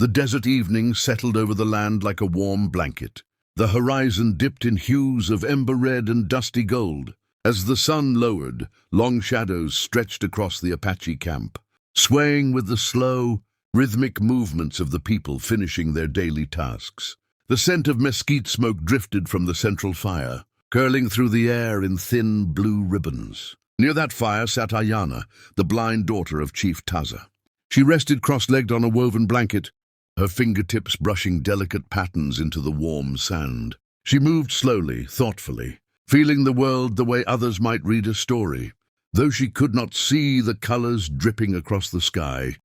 The desert evening settled over the land like a warm blanket. The horizon dipped in hues of ember red and dusty gold. As the sun lowered, long shadows stretched across the Apache camp, swaying with the slow, rhythmic movements of the people finishing their daily tasks. The scent of mesquite smoke drifted from the central fire, curling through the air in thin blue ribbons. Near that fire sat Ayana, the blind daughter of Chief Taza. She rested cross-legged on a woven blanket, her fingertips brushing delicate patterns into the warm sand. She moved slowly, thoughtfully, feeling the world the way others might read a story. Though she could not see the colors dripping across the sky,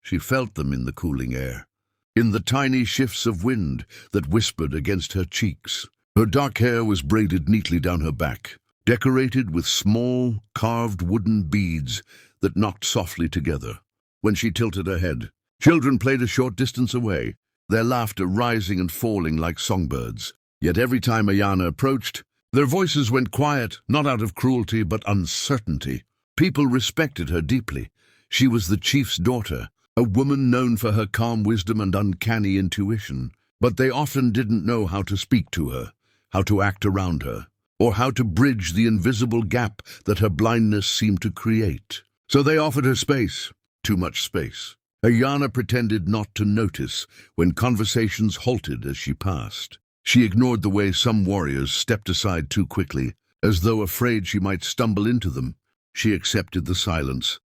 she felt them in the cooling air, in the tiny shifts of wind that whispered against her cheeks. Her dark hair was braided neatly down her back, decorated with small, carved wooden beads that knocked softly together. When she tilted her head, children played a short distance away, their laughter rising and falling like songbirds. Yet every time Ayana approached, their voices went quiet, not out of cruelty but uncertainty. People respected her deeply. She was the chief's daughter, a woman known for her calm wisdom and uncanny intuition. But they often didn't know how to speak to her, how to act around her, or how to bridge the invisible gap that her blindness seemed to create. So they offered her space, too much space. Ayana pretended not to notice when conversations halted as she passed. She ignored the way some warriors stepped aside too quickly, as though afraid she might stumble into them. She accepted the silence,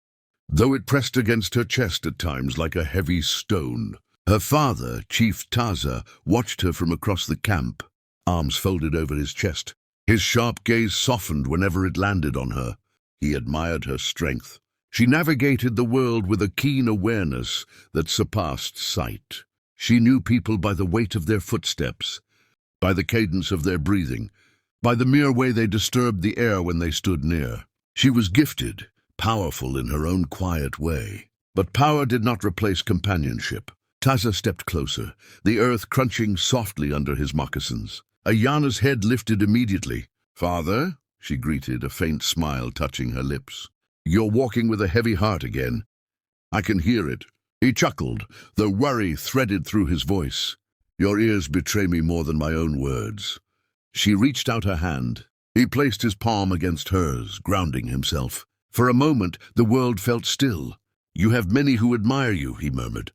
though it pressed against her chest at times like a heavy stone. Her father, Chief Taza, watched her from across the camp, arms folded over his chest. His sharp gaze softened whenever it landed on her. He admired her strength. She navigated the world with a keen awareness that surpassed sight. She knew people by the weight of their footsteps, by the cadence of their breathing, by the mere way they disturbed the air when they stood near. She was gifted, powerful in her own quiet way. But power did not replace companionship. Taza stepped closer, the earth crunching softly under his moccasins. Ayana's head lifted immediately. "Father," she greeted, a faint smile touching her lips. "You're walking with a heavy heart again. I can hear it." He chuckled, though worry threaded through his voice. "Your ears betray me more than my own words." She reached out her hand. He placed his palm against hers, grounding himself. For a moment, the world felt still. "You have many who admire you," he murmured.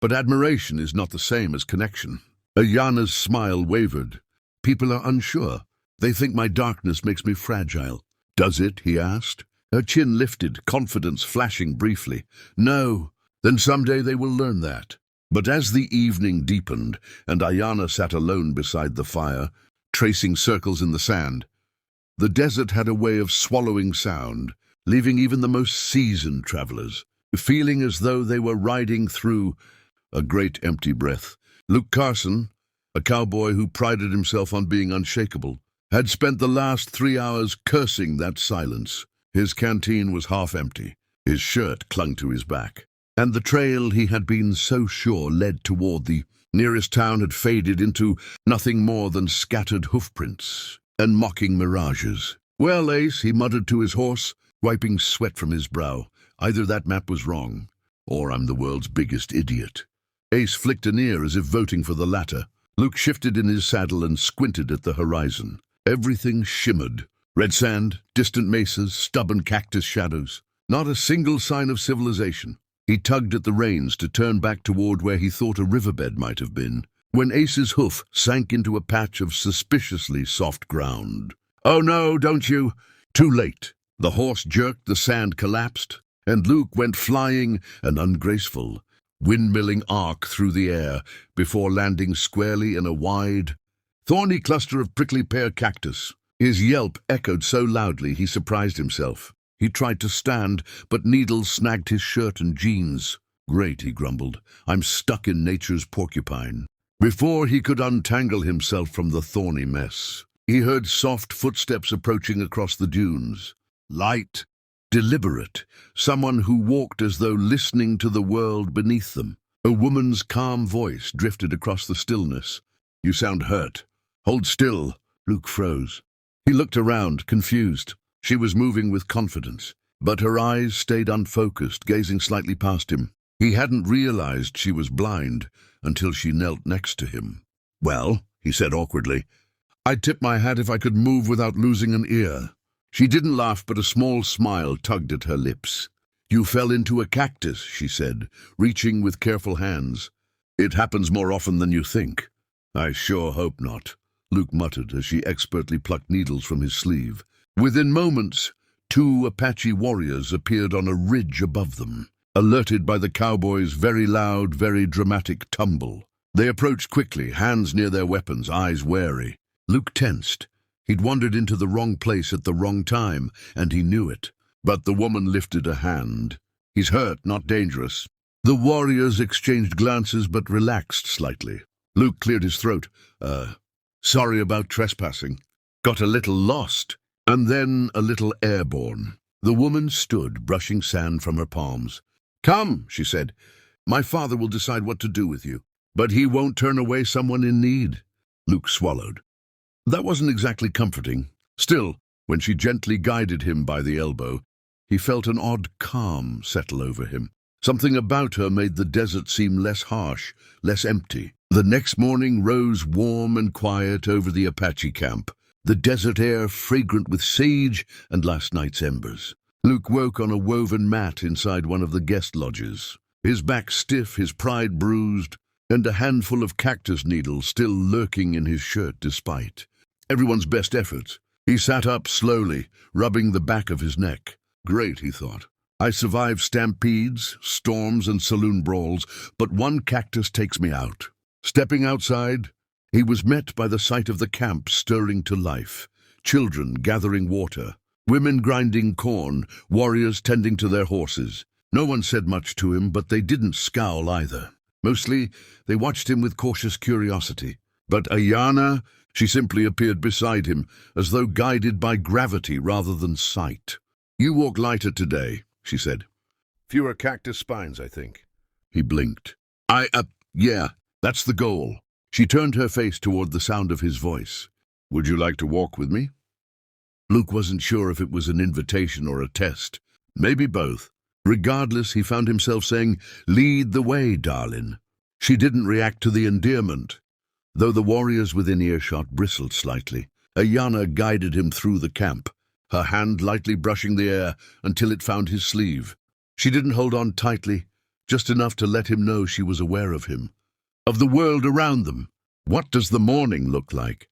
"But admiration is not the same as connection." Ayana's smile wavered. "People are unsure. They think my darkness makes me fragile." "Does it?" he asked. Her chin lifted, confidence flashing briefly. "No. Then someday they will learn that." But as the evening deepened, and Ayana sat alone beside the fire, tracing circles in the sand, the desert had a way of swallowing sound, leaving even the most seasoned travelers feeling as though they were riding through a great empty breath. Luke Carson, a cowboy who prided himself on being unshakable, had spent the last 3 hours cursing that silence. His canteen was half empty, his shirt clung to his back, and the trail he had been so sure led toward the nearest town had faded into nothing more than scattered hoofprints and mocking mirages. "Well, Ace," he muttered to his horse, wiping sweat from his brow, "either that map was wrong, or I'm the world's biggest idiot." Ace flicked an ear as if voting for the latter. Luke shifted in his saddle and squinted at the horizon. Everything shimmered. Red sand, distant mesas, stubborn cactus shadows. Not a single sign of civilization. He tugged at the reins to turn back toward where he thought a riverbed might have been, when Ace's hoof sank into a patch of suspiciously soft ground. "Oh no, don't you!" Too late. The horse jerked, the sand collapsed, and Luke went flying, an ungraceful, windmilling arc through the air before landing squarely in a wide, thorny cluster of prickly pear cactus. His yelp echoed so loudly he surprised himself. He tried to stand, but needles snagged his shirt and jeans. "Great," he grumbled. "I'm stuck in nature's porcupine." Before he could untangle himself from the thorny mess, he heard soft footsteps approaching across the dunes. Light, deliberate, someone who walked as though listening to the world beneath them. A woman's calm voice drifted across the stillness. "You sound hurt. Hold still." Luke froze. He looked around, confused. She was moving with confidence, but her eyes stayed unfocused, gazing slightly past him. He hadn't realized she was blind until she knelt next to him. "Well," he said awkwardly, "I'd tip my hat if I could move without losing an ear." She didn't laugh, but a small smile tugged at her lips. "You fell into a cactus," she said, reaching with careful hands. "It happens more often than you think." "I sure hope not," Luke muttered as she expertly plucked needles from his sleeve. Within moments, 2 Apache warriors appeared on a ridge above them, alerted by the cowboy's very loud, very dramatic tumble. They approached quickly, hands near their weapons, eyes wary. Luke tensed. He'd wandered into the wrong place at the wrong time, and he knew it. But the woman lifted a hand. "He's hurt, not dangerous." The warriors exchanged glances but relaxed slightly. Luke cleared his throat. Sorry about trespassing. Got a little lost, and then a little airborne." The woman stood, brushing sand from her palms. "Come," she said. "My father will decide what to do with you. But he won't turn away someone in need." Luke swallowed. That wasn't exactly comforting. Still, when she gently guided him by the elbow, he felt an odd calm settle over him. Something about her made the desert seem less harsh, less empty. The next morning rose warm and quiet over the Apache camp, the desert air fragrant with sage and last night's embers. Luke woke on a woven mat inside one of the guest lodges, his back stiff, his pride bruised, and a handful of cactus needles still lurking in his shirt despite everyone's best efforts. He sat up slowly, rubbing the back of his neck. "Great," he thought. "I survived stampedes, storms, and saloon brawls, but one cactus takes me out." Stepping outside, he was met by the sight of the camp stirring to life. Children gathering water, women grinding corn, warriors tending to their horses. No one said much to him, but they didn't scowl either. Mostly, they watched him with cautious curiosity. But Ayana, she simply appeared beside him, as though guided by gravity rather than sight. "You walk lighter today," she said. "Fewer cactus spines, I think." He blinked. Yeah, that's the goal." She turned her face toward the sound of his voice. "Would you like to walk with me?" Luke wasn't sure if it was an invitation or a test. Maybe both. Regardless, he found himself saying, "Lead the way, darling." She didn't react to the endearment, though the warriors within earshot bristled slightly. Ayana guided him through the camp, her hand lightly brushing the air until it found his sleeve. She didn't hold on tightly, just enough to let him know she was aware of him, of the world around them. "What does the morning look like?"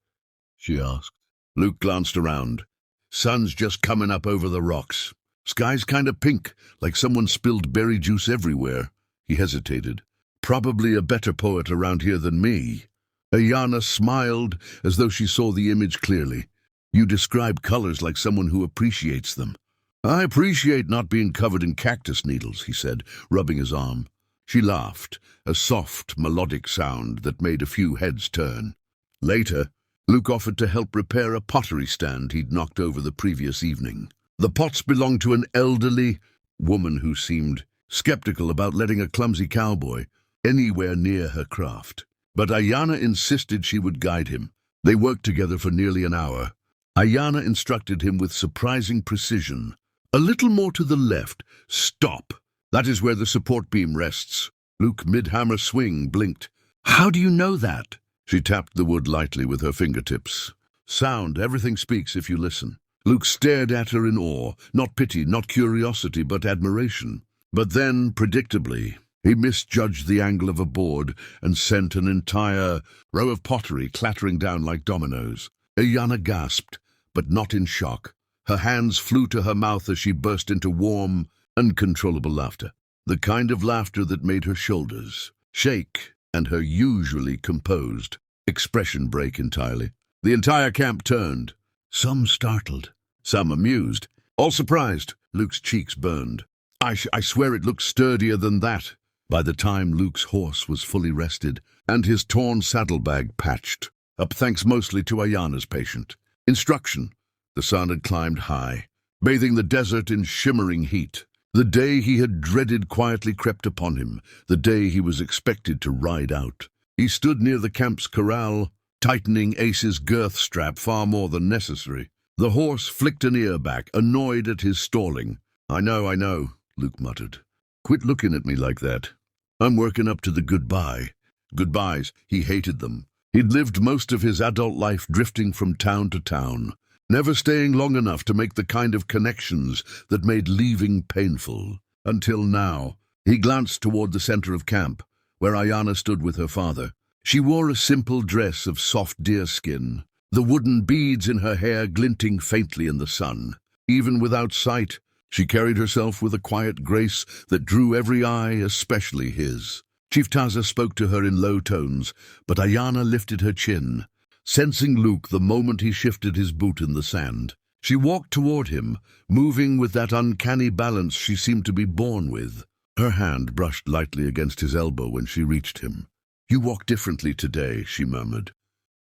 she asked. Luke glanced around. Sun's just coming up over the rocks. Sky's kind of pink, like someone spilled berry juice everywhere. He hesitated. "Probably a better poet around here than me." Ayana smiled as though she saw the image clearly. "You describe colors like someone who appreciates them." "I appreciate not being covered in cactus needles," he said, rubbing his arm. She laughed, a soft, melodic sound that made a few heads turn. Later, Luke offered to help repair a pottery stand he'd knocked over the previous evening. The pots belonged to an elderly woman who seemed skeptical about letting a clumsy cowboy anywhere near her craft. But Ayana insisted she would guide him. They worked together for nearly an hour. Ayana instructed him with surprising precision. "A little more to the left. Stop. That is where the support beam rests." Luke, mid-hammer swing, blinked. "How do you know that?" She tapped the wood lightly with her fingertips. "Sound, everything speaks if you listen." Luke stared at her in awe, not pity, not curiosity, but admiration. But then, predictably, he misjudged the angle of a board and sent an entire row of pottery clattering down like dominoes. Ayana gasped, but not in shock. Her hands flew to her mouth as she burst into warm, uncontrollable laughter. The kind of laughter that made her shoulders shake and her usually composed expression break entirely. The entire camp turned, some startled, some amused, all surprised. Luke's cheeks burned. I swear it looked sturdier than that." By the time Luke's horse was fully rested and his torn saddlebag patched up, thanks mostly to Ayana's patient instruction, the sun had climbed high, bathing the desert in shimmering heat. The day he had dreaded quietly crept upon him, the day he was expected to ride out. He stood near the camp's corral, tightening Ace's girth strap far more than necessary. The horse flicked an ear back, annoyed at his stalling. I know," Luke muttered. Quit looking at me like that. I'm working up to the goodbye. Goodbyes, he hated them. He'd lived most of his adult life drifting from town to town, never staying long enough to make the kind of connections that made leaving painful. Until now, he glanced toward the center of camp, where Ayana stood with her father. She wore a simple dress of soft deerskin, the wooden beads in her hair glinting faintly in the sun. Even without sight, she carried herself with a quiet grace that drew every eye, especially his. Chief Taza spoke to her in low tones, but Ayana lifted her chin, sensing Luke the moment he shifted his boot in the sand. She walked toward him, moving with that uncanny balance she seemed to be born with. Her hand brushed lightly against his elbow when she reached him. "You walk differently today," she murmured.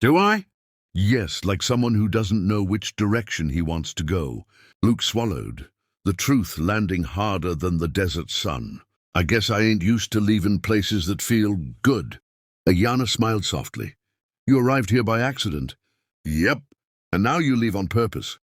"Do I?" "Yes, like someone who doesn't know which direction he wants to go." Luke swallowed, the truth landing harder than the desert sun. "I guess I ain't used to leaving places that feel good." Ayana smiled softly. "You arrived here by accident." "Yep, and now you leave on purpose."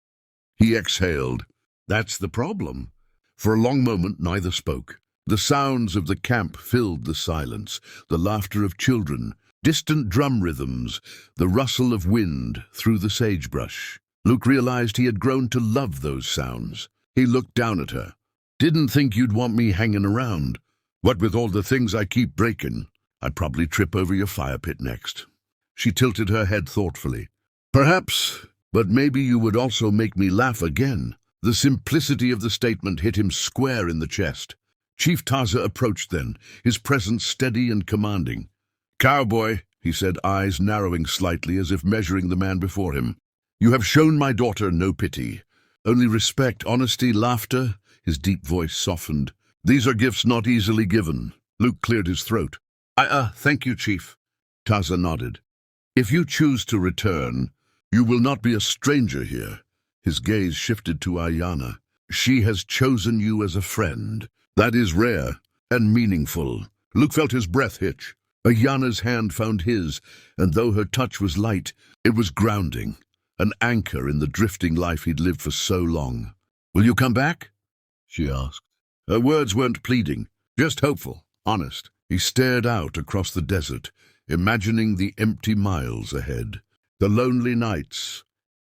He exhaled. "That's the problem." For a long moment neither spoke. The sounds of the camp filled the silence, the laughter of children, distant drum rhythms, the rustle of wind through the sagebrush. Luke realized he had grown to love those sounds. He looked down at her. "Didn't think you'd want me hanging around. What with all the things I keep breaking, I'd probably trip over your fire pit next." She tilted her head thoughtfully. "Perhaps, but maybe you would also make me laugh again." The simplicity of the statement hit him square in the chest. Chief Taza approached then, his presence steady and commanding. "Cowboy," he said, eyes narrowing slightly as if measuring the man before him. "You have shown my daughter no pity. Only respect, honesty, laughter." His deep voice softened. "These are gifts not easily given." Luke cleared his throat. Thank you, Chief." Taza nodded. "If you choose to return, you will not be a stranger here." His gaze shifted to Ayana. "She has chosen you as a friend. That is rare and meaningful." Luke felt his breath hitch. Ayana's hand found his, and though her touch was light, it was grounding, an anchor in the drifting life he'd lived for so long. "Will you come back?" she asked. Her words weren't pleading, just hopeful, honest. He stared out across the desert, imagining the empty miles ahead, the lonely nights,